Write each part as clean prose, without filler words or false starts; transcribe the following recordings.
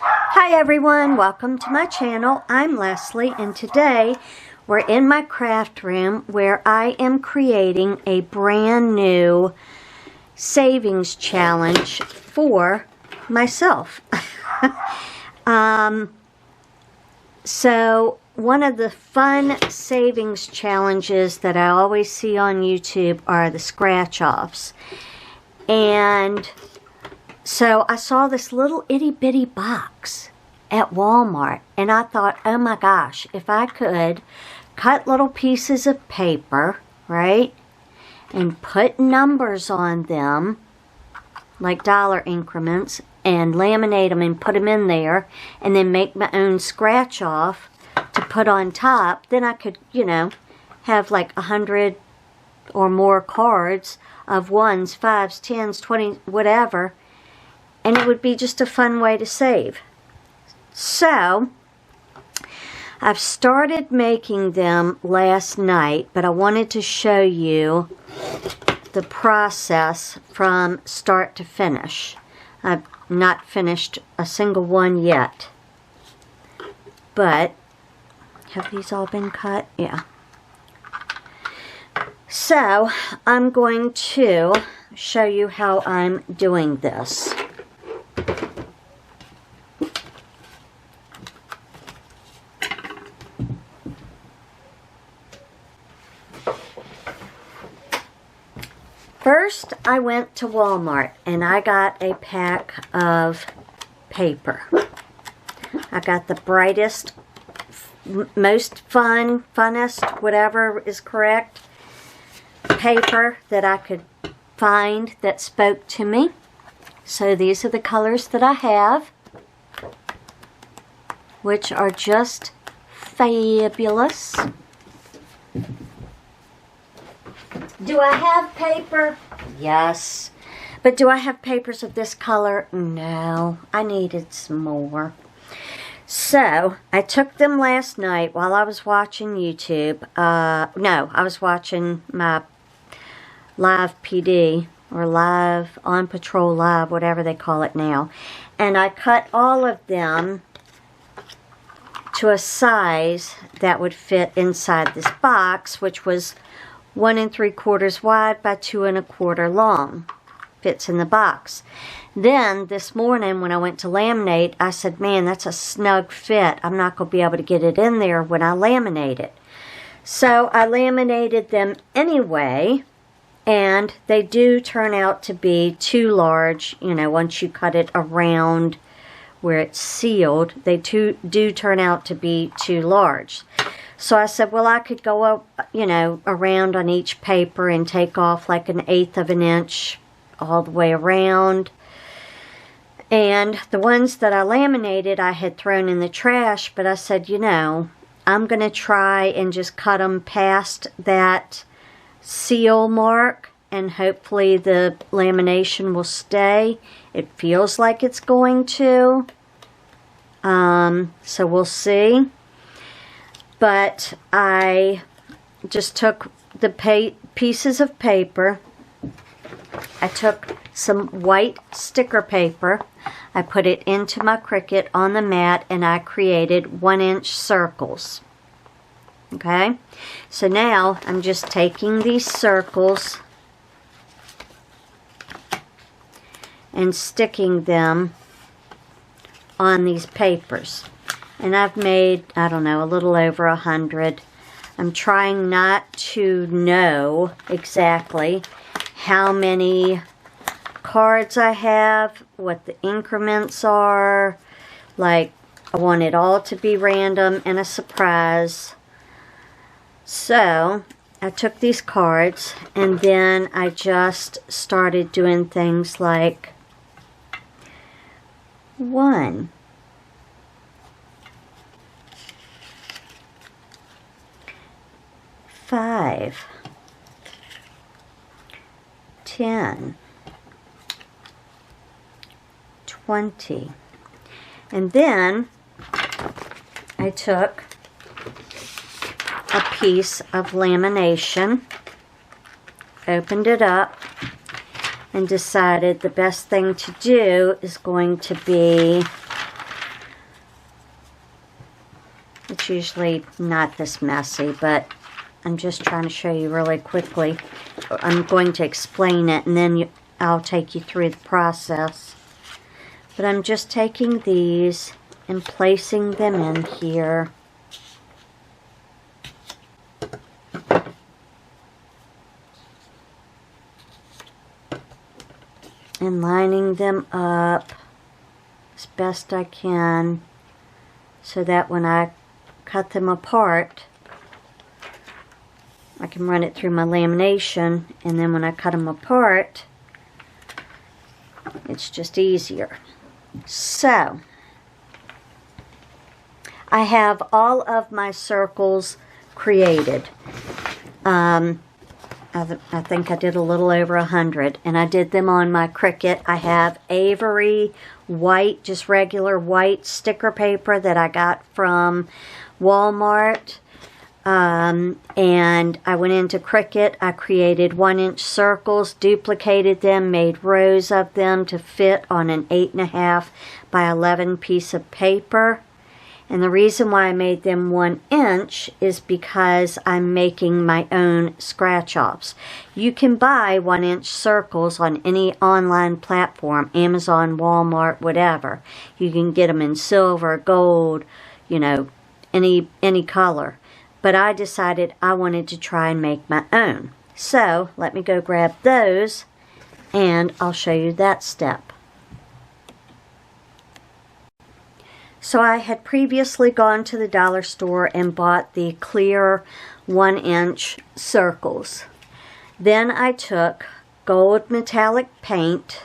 Hi everyone, welcome to my channel. I'm Leslie and today we're in my craft room where I am creating a brand new savings challenge for myself. So one of the fun savings challenges that I always see on YouTube are the scratch-offs. And so I saw this little itty bitty box at Walmart and I thought, oh my gosh, if I could cut little pieces of paper, right, and put numbers on them, like dollar increments, and laminate them and put them in there, and then make my own scratch off to put on top, then I could, you know, have like 100 or more cards of 1s, 5s, 10s, 20s, whatever. And it would be just a fun way to save. So, I've started making them last night, but I wanted to show you the process from start to finish. I've not finished a single one yet. But, have these all been cut? Yeah. So, I'm going to show you how I'm doing this. First, I went to Walmart and I got a pack of paper. I got the brightest, most funnest, whatever is correct, paper that I could find that spoke to me. So these are the colors that I have, which are just fabulous. Do I have paper? Yes. But do I have papers of this color? No. I needed some more. So, I took them last night while I was watching YouTube. No, I was watching my live PD, or live, on patrol live, whatever they call it now. And I cut all of them to a size that would fit inside this box, which was 1 3/4 wide by 2 1/4 long. Fits in the box. Then this morning when I went to laminate, I said, man, that's a snug fit. I'm not going to be able to get it in there when I laminate it. So I laminated them anyway, and they do turn out to be too large. You know, once you cut it around where it's sealed, they do turn out to be too large. So I said, well, I could go up, you know, around on each paper and take off like 1/8 of an inch all the way around. And the ones that I laminated, I had thrown in the trash, but I said, you know, I'm going to try and just cut them past that seal mark, and hopefully the lamination will stay. It feels like it's going to. So we'll see. But I just took the pieces of paper. I took some white sticker paper. I put it into my Cricut on the mat and I created 1-inch circles. Okay? So now I'm just taking these circles and sticking them on these papers. And I've made, I don't know, a little over 100. I'm trying not to know exactly how many cards I have, what the increments are. Like, I want it all to be random and a surprise. So, I took these cards and then I just started doing things like 1, 5, 10, 20, and then I took a piece of lamination, opened it up, and decided the best thing to do is going to be It's usually not this messy, but I'm just trying to show you really quickly. I'm going to explain it, and then I'll take you through the process. But I'm just taking these and placing them in here. And lining them up as best I can so that when I cut them apart, I can run it through my lamination, and then when I cut them apart, it's just easier. So, I have all of my circles created. I think I did a little over 100, and I did them on my Cricut. I have Avery white, just regular white sticker paper that I got from Walmart. And I went into Cricut. I created 1-inch circles, duplicated them, made rows of them to fit on an 8.5 by 11 piece of paper. And the reason why I made them 1 inch is because I'm making my own scratch-offs. You can buy 1-inch circles on any online platform, Amazon, Walmart, whatever. You can get them in silver, gold, you know, any color. But I decided I wanted to try and make my own. So, let me go grab those, and I'll show you that step. So I had previously gone to the dollar store and bought the clear 1-inch circles. Then I took gold metallic paint,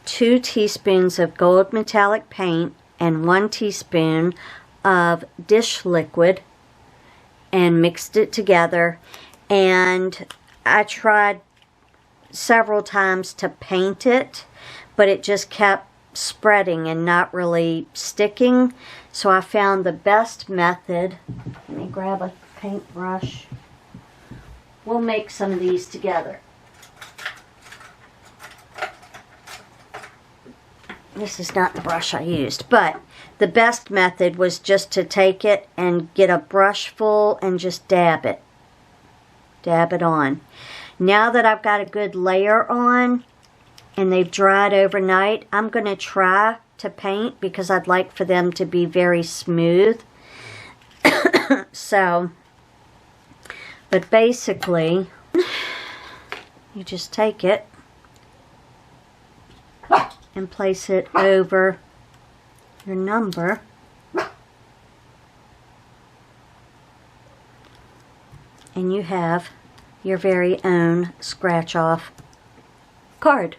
2 teaspoons of gold metallic paint, and 1 teaspoon of dish liquid, and mixed it together. And I tried several times to paint it, but it just kept spreading and not really sticking. So I found the best method. Let me grab a paintbrush. We'll make some of these together. This is not the brush I used, but the best method was just to take it and get a brush full and just dab it. Dab it on. Now that I've got a good layer on, and they've dried overnight, I'm going to try to paint because I'd like for them to be very smooth. So, but basically, you just take it and place it over your number. And you have your very own scratch-off card.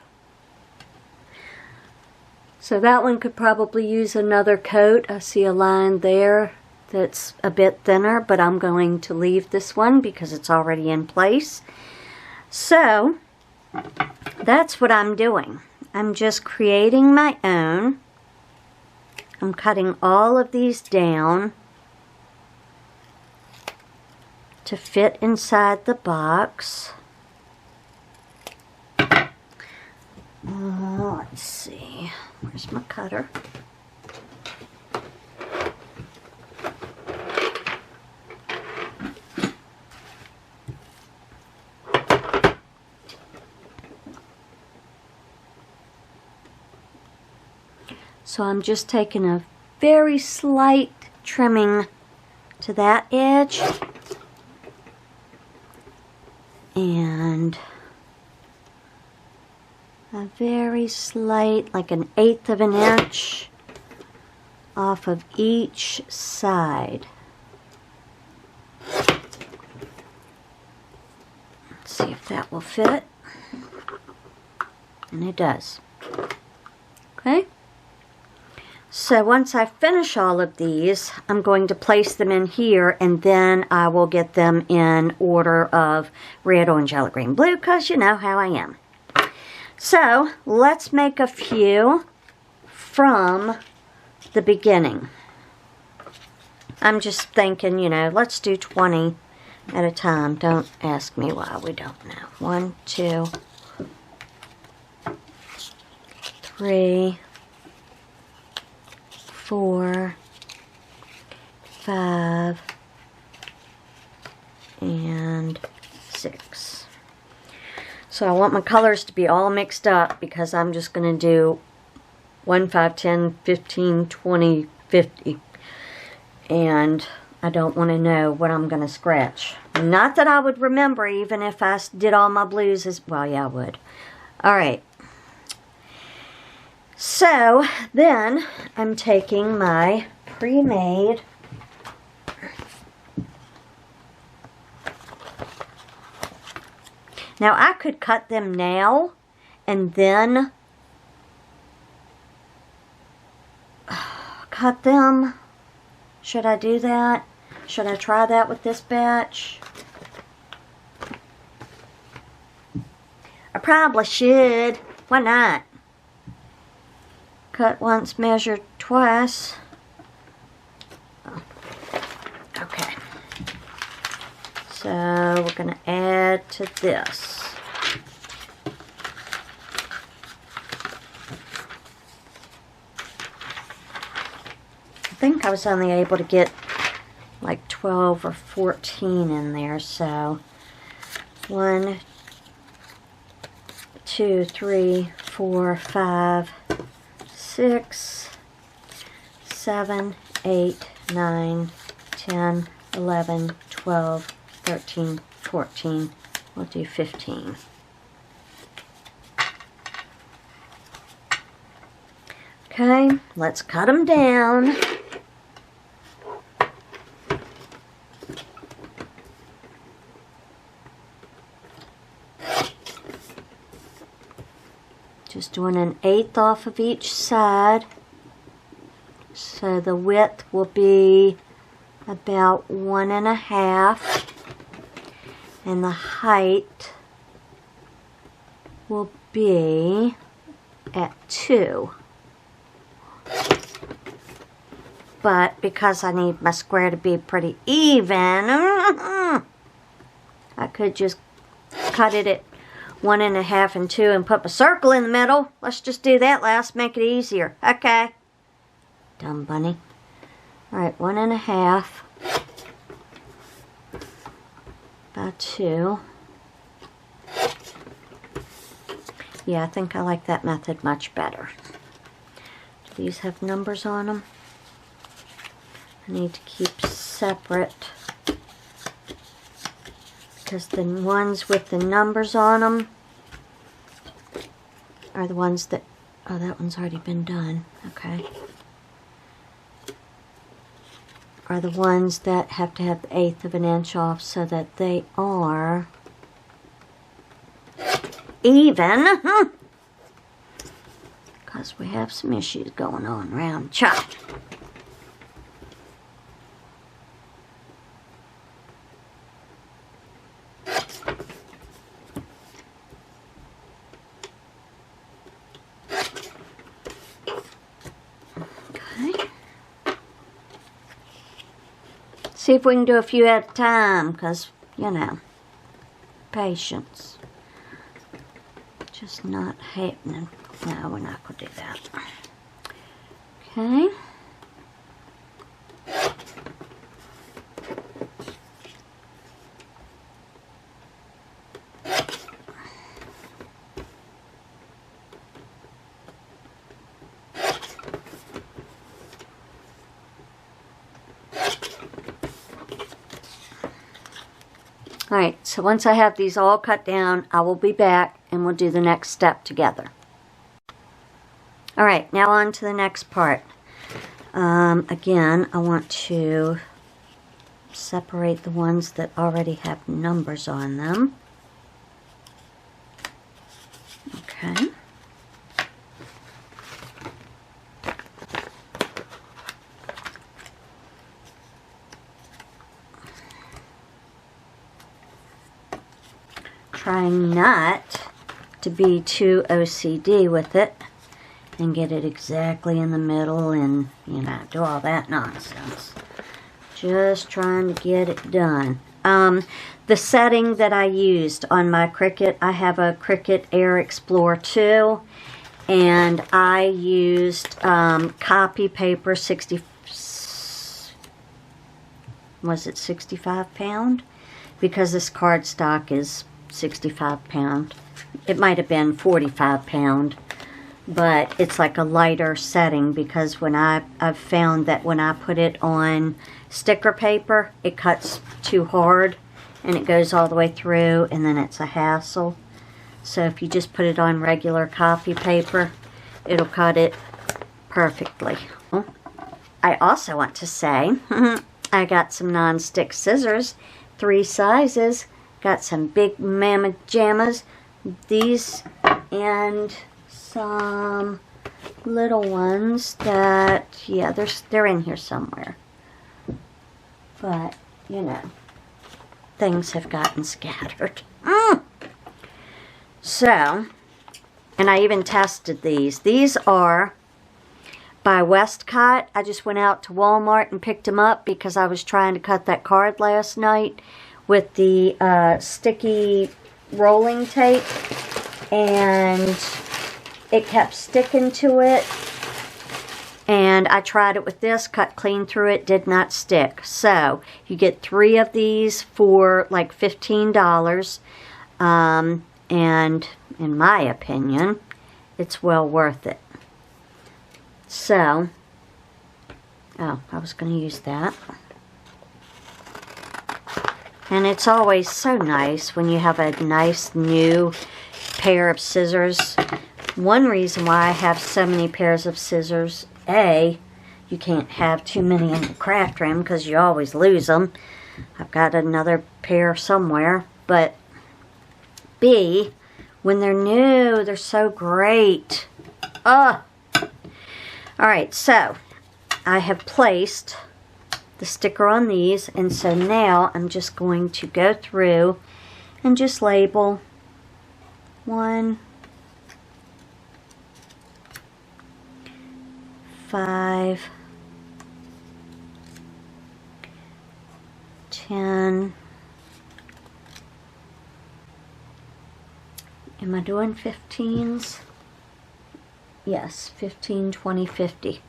So that one could probably use another coat. I see a line there that's a bit thinner, but I'm going to leave this one because it's already in place. So that's what I'm doing. I'm just creating my own. I'm cutting all of these down to fit inside the box. Let's see. Where's my cutter? So I'm just taking a very slight trimming to that edge. And a very slight, like an 1/8 of an inch off of each side. Let's see if that will fit. And it does. Okay? So once I finish all of these, I'm going to place them in here, and then I will get them in order of red, orange, yellow, green, blue, because you know how I am. So let's make a few from the beginning. I'm just thinking, you know, let's do 20 at a time. Don't ask me why, we don't know. 1, 2, 3, 4, 5, and 6. So I want my colors to be all mixed up because I'm just going to do 1, 5, 10, 15, 20, 50. And I don't want to know what I'm going to scratch. Not that I would remember even if I did all my blues as well. Yeah, I would. Alright. So then I'm taking my pre-made now I could cut them now and then cut them. Should I do that? Should I try that with this batch? I probably should. Why not? Cut once, measure twice. Oh. Okay. So we're going to add to this. I think I was only able to get like 12 or 14 in there, so 1, 2, 3, 4, 5, 6, 7, 8, 9, 10, 11, 12, 13, 14. We'll do 15. Okay, let's cut them down. Just doing 1/8 off of each side. So the width will be about 1 1/2. And the height will be at 2. But because I need my square to be pretty even, I could just cut it at 1 1/2 and 2 and put my circle in the middle. Let's just do that last, make it easier. Okay. Dumb bunny. Alright, 1 1/2 by 2. Yeah, I think I like that method much better. Do these have numbers on them? I need to keep separate because the ones with the numbers on them are the ones that, oh, that one's already been done. Okay. Are the ones that have to have the 1/8 of an inch off so that they are even. Because we have some issues going on around chop. See if we can do a few at a time, because, you know, patience. Just not happening. No, we're not going to do that. Okay. Alright, so once I have these all cut down, I will be back and we'll do the next step together. Alright, now on to the next part. Again, I want to separate the ones that already have numbers on them. Okay. Trying not to be too OCD with it and get it exactly in the middle and, you know, do all that nonsense. Just trying to get it done. The setting that I used on my Cricut, I have a Cricut Air Explorer 2, and I used copy paper 60 was it 65 pound? Because this cardstock is 65 pound. It might have been 45 pound, but it's like a lighter setting because when I've found that when I put it on sticker paper, it cuts too hard and it goes all the way through, and then it's a hassle. So if you just put it on regular copy paper, it'll cut it perfectly. I also want to say, I got some non-stick scissors, 3 sizes. Got some big mammoth jammas, these, and some little ones that, yeah, they're in here somewhere. But, you know, things have gotten scattered. So, and I even tested these. These are by Westcott. I just went out to Walmart and picked them up because I was trying to cut that card last night with the sticky rolling tape, and it kept sticking to it. And I tried it with this, cut clean through it, did not stick. So you get 3 of these for like $15. And in my opinion, it's well worth it. So, oh, I was going to use that. And it's always so nice when you have a nice new pair of scissors. One reason why I have so many pairs of scissors, A, you can't have too many in the craft room because you always lose them. I've got another pair somewhere. But B, when they're new, they're so great. Alright, so I have placed the sticker on these, and so now I'm just going to go through and just label 1, 5, 10. Am I doing 15s? Yes, 15, 20, 50.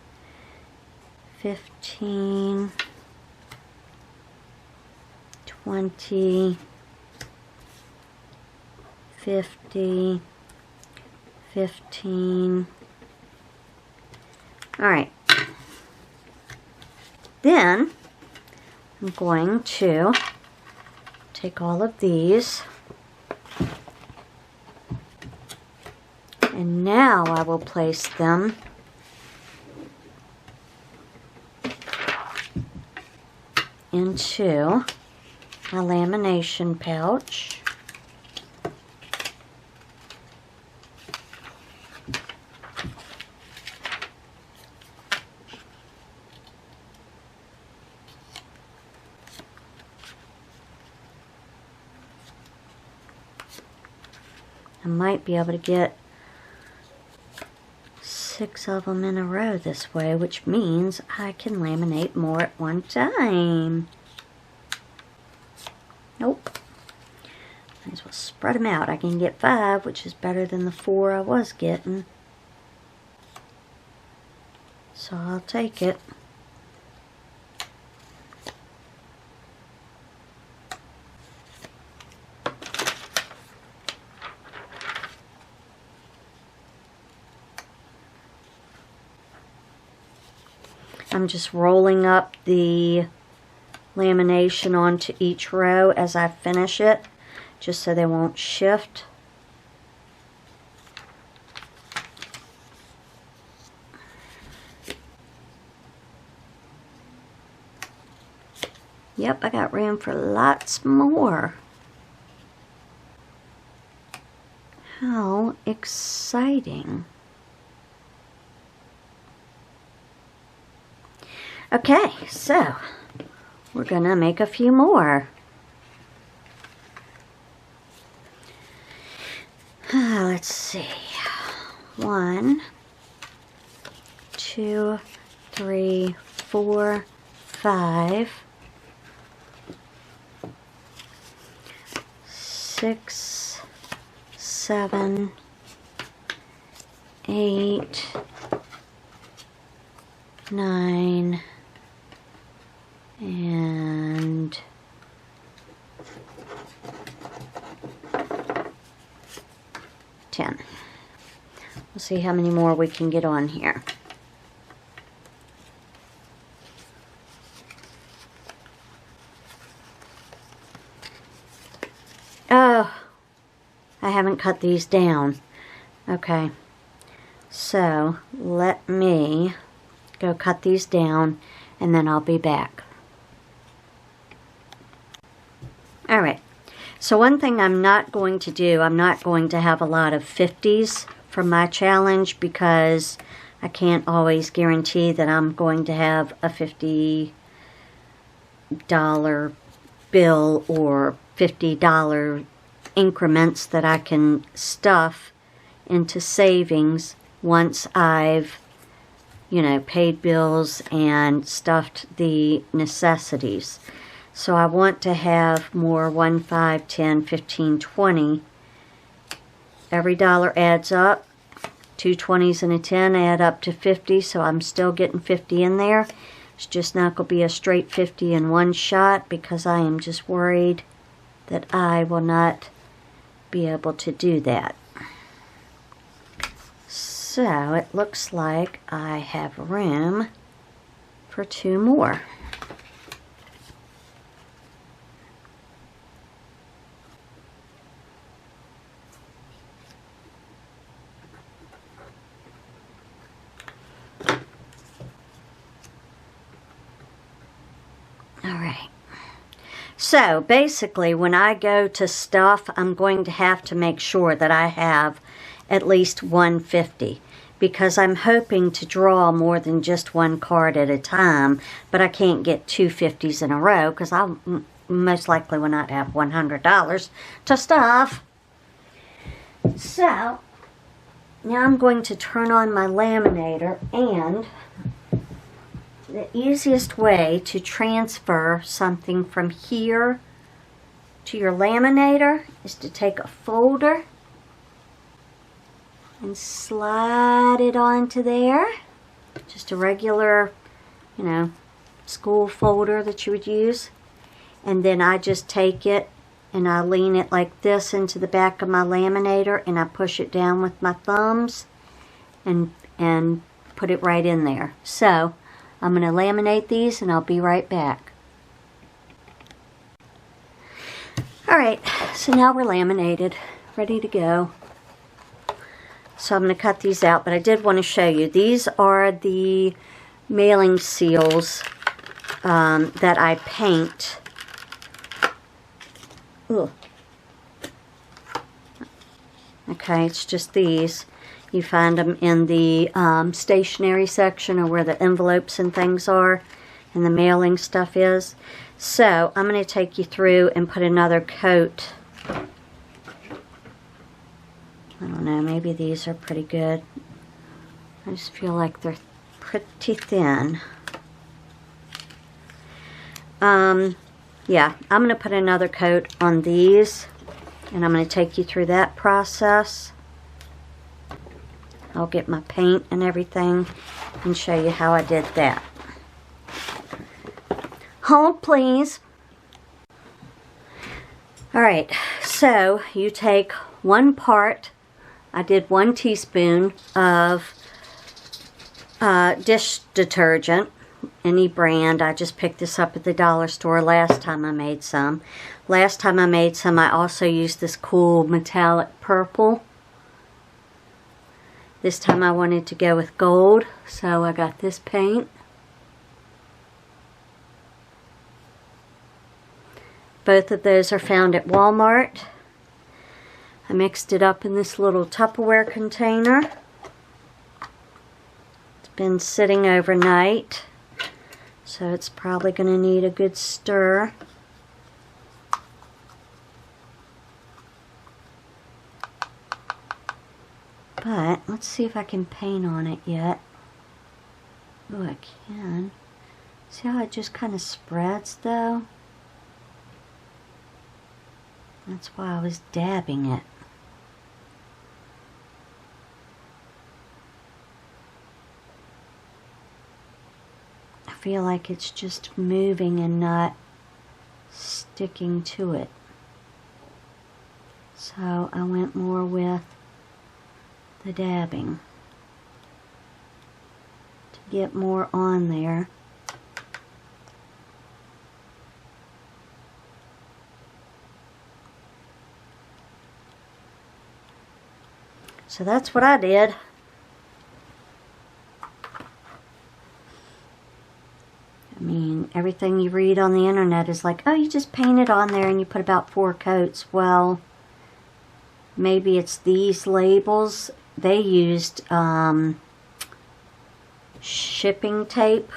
15, 20, 50, 15. Alright. Then I'm going to take all of these, and now I will place them into my lamination pouch. I might be able to get 6 of them in a row this way, which means I can laminate more at one time. Nope. Might as well spread them out. I can get 5, which is better than the 4 I was getting. So I'll take it. I'm just rolling up the lamination onto each row as I finish it, just so they won't shift. Yep, I got room for lots more. How exciting. Okay, so we're gonna make a few more. Let's see. 1, 2, 3, 4, 5, 6, 7, 8, 9, and 10. We'll see how many more we can get on here. Oh, I haven't cut these down. Okay, so let me go cut these down and then I'll be back. Alright, so one thing I'm not going to do, I'm not going to have a lot of 50s for my challenge because I can't always guarantee that I'm going to have a $50 bill or $50 increments that I can stuff into savings once I've, you know, paid bills and stuffed the necessities. So I want to have more 1, 5, 10, 15, 20. Every dollar adds up. 2 20s and a 10 add up to 50, so I'm still getting 50 in there. It's just not going to be a straight 50 in one shot because I am just worried that I will not be able to do that. So it looks like I have room for 2 more. Alright, so basically when I go to stuff, I'm going to have to make sure that I have at least 150 because I'm hoping to draw more than just one card at a time, but I can't get 2 50s in a row because I most likely will not have $100 to stuff. So now I'm going to turn on my laminator, and the easiest way to transfer something from here to your laminator is to take a folder and slide it onto there. Just a regular, you know, school folder that you would use. And then I just take it and I lean it like this into the back of my laminator and I push it down with my thumbs and put it right in there. So I'm going to laminate these and I'll be right back. Alright, so now we're laminated, ready to go. So I'm going to cut these out, but I did want to show you. These are the mailing seals that I paint. Ooh. Okay, it's just these. You find them in the stationery section or where the envelopes and things are and the mailing stuff is. So I'm going to take you through and put another coat. I don't know, maybe these are pretty good. I just feel like they're pretty thin. Yeah, I'm going to put another coat on these and I'm going to take you through that process. I'll get my paint and everything and show you how I did that. Hold, please. Alright, so you take 1 part, I did 1 teaspoon of dish detergent, any brand. I just picked this up at the dollar store last time I made some. Last time I made some, I also used this cool metallic purple. This time I wanted to go with gold, so I got this paint. Both of those are found at Walmart. I mixed it up in this little Tupperware container. It's been sitting overnight, so it's probably going to need a good stir. But let's see if I can paint on it yet. Oh, I can. See how it just kind of spreads though? That's why I was dabbing it. I feel like it's just moving and not sticking to it. So I went more with the dabbing to get more on there. So that's what I did. I mean, everything you read on the internet is like, oh, you just paint it on there and you put about 4 coats. Well, maybe it's these labels. They used shipping tape,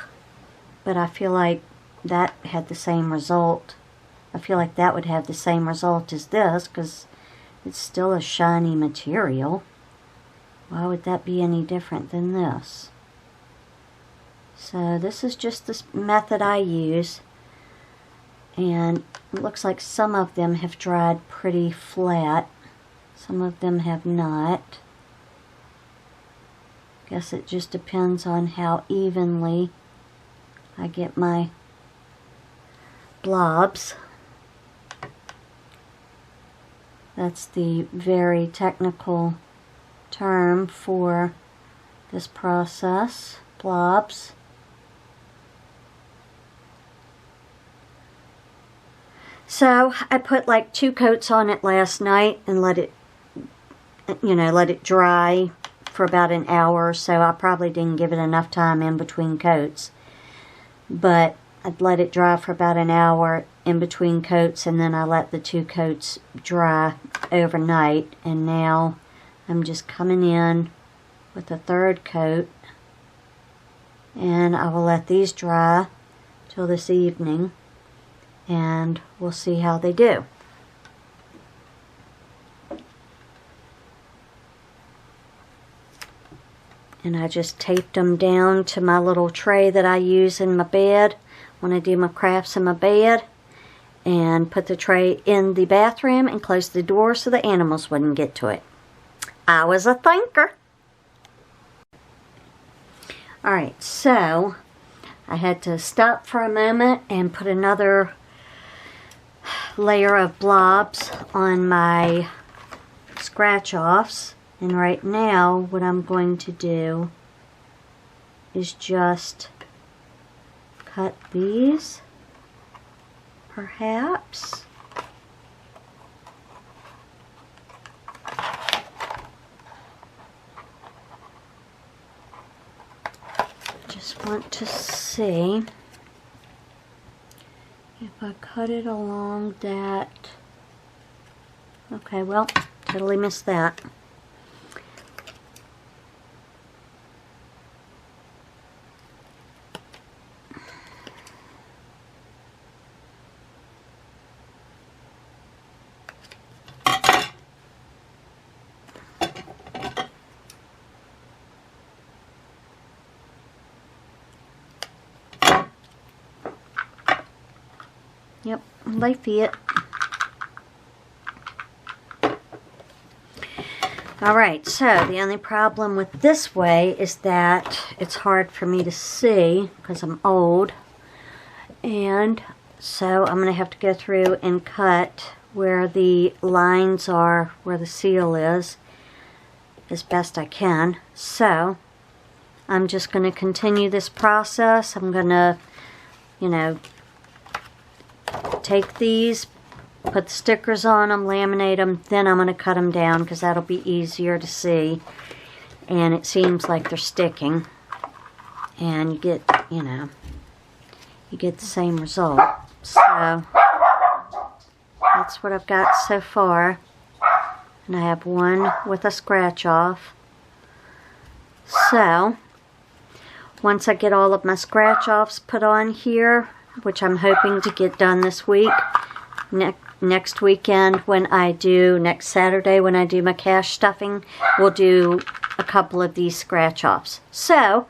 but I feel like that had the same result. I feel like that would have the same result as this because it's still a shiny material. Why would that be any different than this? So this is just the method I use, and it looks like some of them have dried pretty flat. Some of them have not. Guess it just depends on how evenly I get my blobs. That's the very technical term for this process, blobs. So I put like 2 coats on it last night and let it, let it dry for about an hour or so. I probably didn't give it enough time in between coats, but I'd let it dry for about an hour in between coats, and then I let the 2 coats dry overnight, and now I'm just coming in with a 3rd coat, and I will let these dry till this evening, and we'll see how they do. And I just taped them down to my little tray that I use in my bed when I do my crafts in my bed, and put the tray in the bathroom and close the door so the animals wouldn't get to it. I was a thinker. Alright, so I had to stop for a moment and put another layer of blobs on my scratch offs, and right now what I'm going to do is just cut these, perhaps. Just want to see if I cut it along that. Okay, well, totally missed that. Yep, they fit. Alright, so the only problem with this way is that it's hard for me to see because I'm old. And so I'm going to have to go through and cut where the lines are, where the seal is, as best I can. So I'm just going to continue this process. I'm going to, take these, put the stickers on them, laminate them, then I'm going to cut them down because that'll be easier to see. And it seems like they're sticking. And you get, you get the same result. So that's what I've got so far. And I have one with a scratch off. So once I get all of my scratch offs put on here, which I'm hoping to get done this week, next weekend next Saturday when I do my cash stuffing, we'll do a couple of these scratch offs. So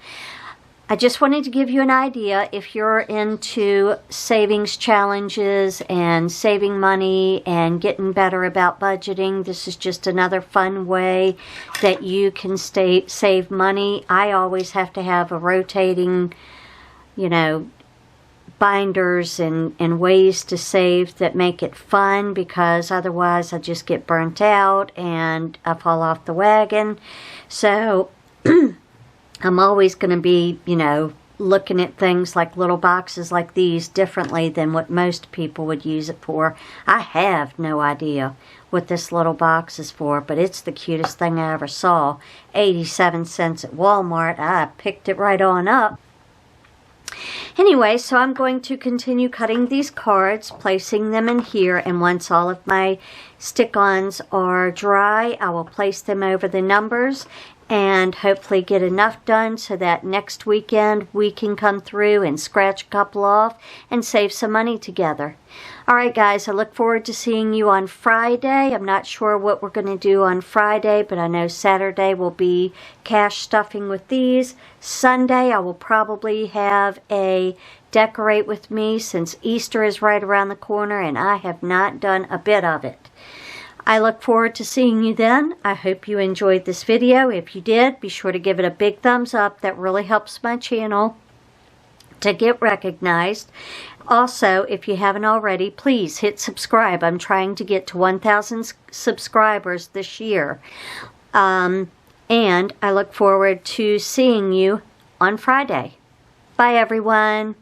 I just wanted to give you an idea. If you're into savings challenges and saving money and getting better about budgeting, this is just another fun way that you can save money. I always have to have a rotating, binders and ways to save that make it fun, because otherwise I just get burnt out and I fall off the wagon. So I'm always going to be, you know, looking at things like little boxes like these differently than what most people would use it for. I have no idea what this little box is for, but it's the cutest thing I ever saw. 87 cents at Walmart. I picked it right on up. Anyway, so I'm going to continue cutting these cards, placing them in here, and once all of my stick-ons are dry, I will place them over the numbers and hopefully get enough done so that next weekend we can come through and scratch a couple off and save some money together. Alright guys, I look forward to seeing you on Friday. I'm not sure what we're going to do on Friday, but I know Saturday will be cash stuffing with these. Sunday I will probably have a decorate with me, since Easter is right around the corner and I have not done a bit of it. I look forward to seeing you then. I hope you enjoyed this video. If you did, be sure to give it a big thumbs up. That really helps my channel to get recognized. Also, if you haven't already, please hit subscribe. I'm trying to get to 1,000 subscribers this year. And I look forward to seeing you on Friday. Bye, everyone.